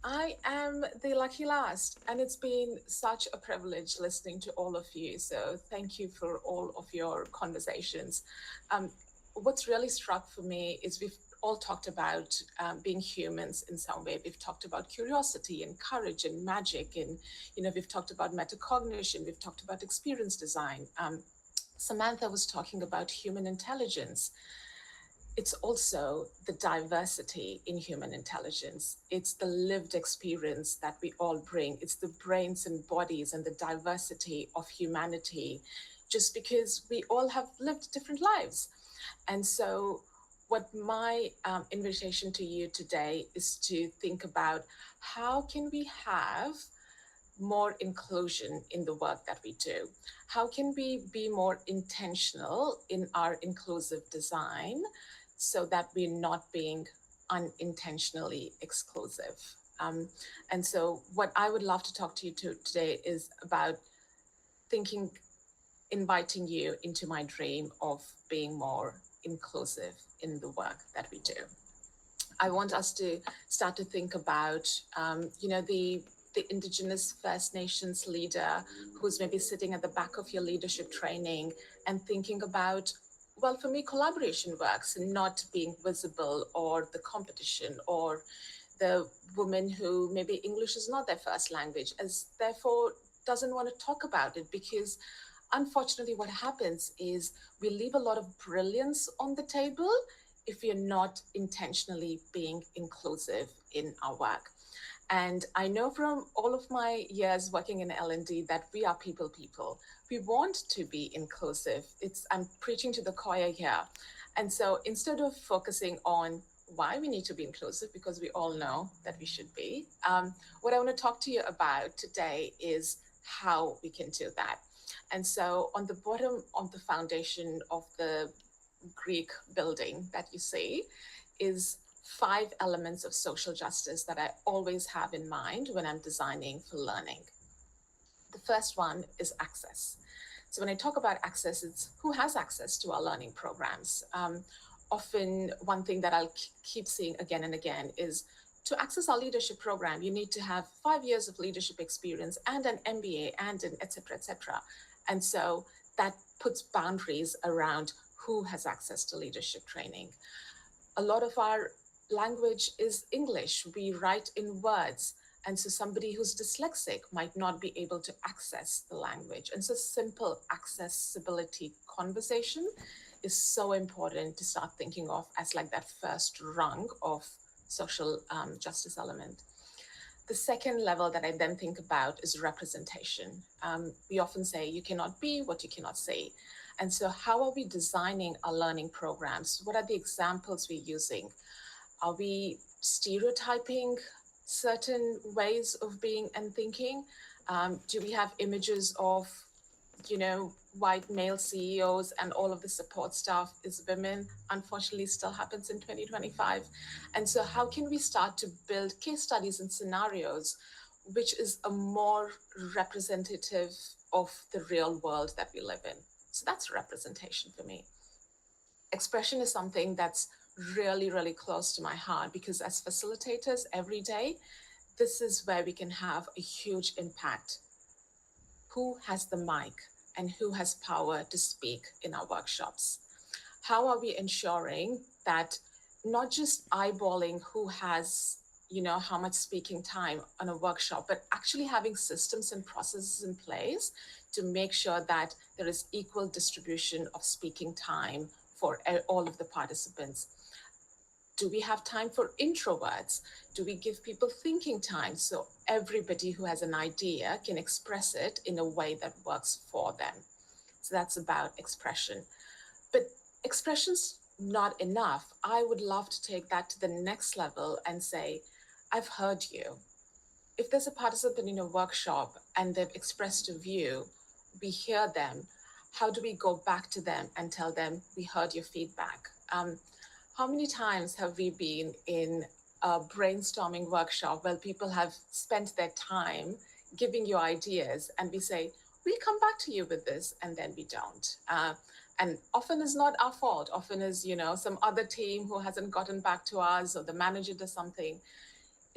I am the lucky last, and it's been such a privilege listening to all of you. So, thank you for all of your conversations. Um, what's really struck for me is we've all talked about being humans in some way. We've talked about curiosity and courage and magic, and we've talked about metacognition. We've talked about experience design. Samantha was talking about human intelligence. It's also the diversity in human intelligence. It's the lived experience that we all bring. It's the brains and bodies and the diversity of humanity, just because we all have lived different lives. And so, what my invitation to you today is to think about how can we have more inclusion in the work that we do? How can we be more intentional in our inclusive design so that we're not being unintentionally exclusive? And so, what I would love to talk to you today is about thinking, inviting you into my dream of being more inclusive in the work that we do. I want us to start to think about, the Indigenous First Nations leader who's maybe sitting at the back of your leadership training and thinking about, well, for me, collaboration works and not being visible, or the competition, or the woman who maybe English is not their first language, as therefore doesn't want to talk about it, because unfortunately what happens is we leave a lot of brilliance on the table if we are not intentionally being inclusive in our work. And I know from all of my years working in L&D that we are people. We want to be inclusive. I'm preaching to the choir here. And so instead of focusing on why we need to be inclusive, because we all know that we should be, what I want to talk to you about today is how we can do that. And so on the bottom of the foundation of the Greek building that you see is 5 elements of social justice that I always have in mind when I'm designing for learning. The first one is access. So when I talk about access, it's who has access to our learning programs. Often one thing that I'll keep seeing again and again is to access our leadership program, you need to have 5 years of leadership experience and an MBA and an et cetera, et cetera. And so that puts boundaries around who has access to leadership training. A lot of our language is English. We write in words. And so somebody who's dyslexic might not be able to access the language. And so simple accessibility conversation is so important to start thinking of as like that first rung of social justice element. The second level that I then think about is representation. We often say you cannot be what you cannot say. And so how are we designing our learning programs? What are the examples we're using? Are we stereotyping certain ways of being and thinking? Do we have images of, white male CEOs and all of the support staff is women? Unfortunately, still happens in 2025. And so how can we start to build case studies and scenarios, which is a more representative of the real world that we live in? So that's representation for me. Expression is something that's really, really close to my heart, because as facilitators every day, this is where we can have a huge impact. Who has the mic and who has power to speak in our workshops? How are we ensuring that not just eyeballing who has, how much speaking time on a workshop, but actually having systems and processes in place to make sure that there is equal distribution of speaking time for all of the participants? Do we have time for introverts? Do we give people thinking time so everybody who has an idea can express it in a way that works for them? So that's about expression. But expression's not enough. I would love to take that to the next level and say, I've heard you. If there's a participant in a workshop and they've expressed a view, we hear them. How do we go back to them and tell them, we heard your feedback? How many times have we been in a brainstorming workshop where people have spent their time giving you ideas and we say, we'll come back to you with this, and then we don't. And often it's not our fault. Often is, some other team who hasn't gotten back to us, or the manager does something.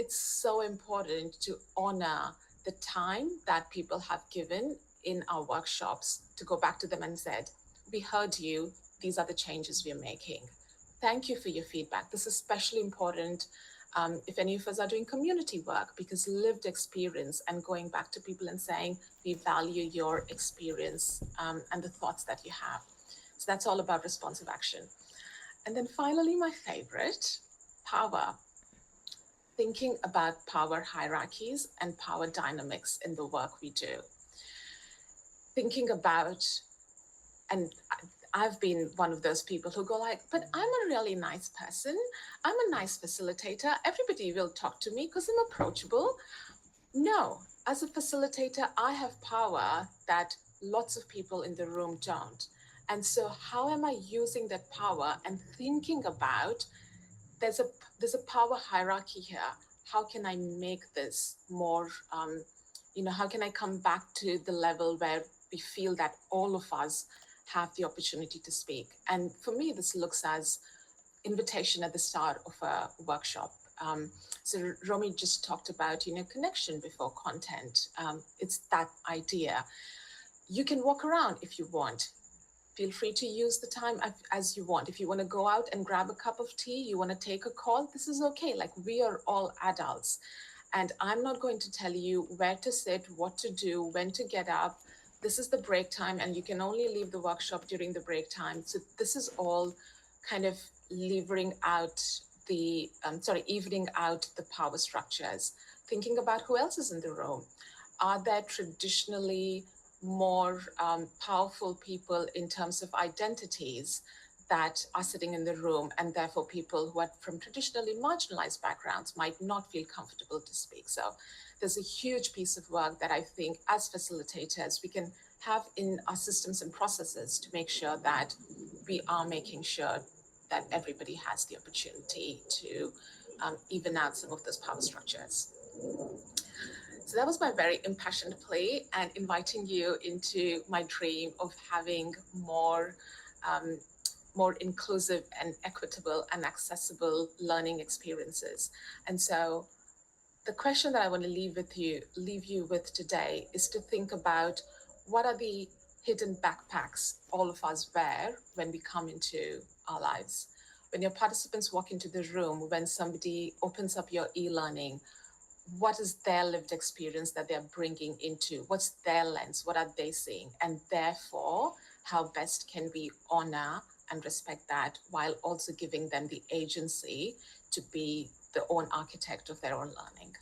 it's so important to honor the time that people have given in our workshops to go back to them and said, we heard you, these are the changes we're making. Thank you for your feedback. This is especially important if any of us are doing community work, because lived experience and going back to people and saying, we value your experience and the thoughts that you have. So that's all about responsive action. And then finally, my favorite, power. Thinking about power hierarchies and power dynamics in the work we do. Thinking about, and I've been one of those people who go like, but I'm a really nice person. I'm a nice facilitator. Everybody will talk to me because I'm approachable. No, as a facilitator, I have power that lots of people in the room don't. And so how am I using that power and thinking about there's a there's a power hierarchy here. How can I make this more how can I come back to the level where we feel that all of us have the opportunity to speak? And for me, this looks as invitation at the start of a workshop. So Romy just talked about connection before content. It's that idea. You can walk around if you want. Feel free to use the time as you want. If you want to go out and grab a cup of tea, you want to take a call, this is okay. Like, we are all adults. And I'm not going to tell you where to sit, what to do, when to get up. This is the break time, and you can only leave the workshop during the break time. So this is all kind of evening out the power structures. Thinking about who else is in the room. Are there traditionally more powerful people in terms of identities that are sitting in the room, and therefore people who are from traditionally marginalized backgrounds might not feel comfortable to speak? So there's a huge piece of work that I think as facilitators we can have in our systems and processes to make sure that we are making sure that everybody has the opportunity to even out some of those power structures. So that was my very impassioned plea and inviting you into my dream of having more inclusive and equitable and accessible learning experiences. And so the question that I want to leave you with today is to think about what are the hidden backpacks all of us wear when we come into our lives. When your participants walk into the room, when somebody opens up your e-learning, what is their lived experience that they're bringing into? What's their lens? What are they seeing? And therefore, how best can we honor and respect that while also giving them the agency to be the own architect of their own learning?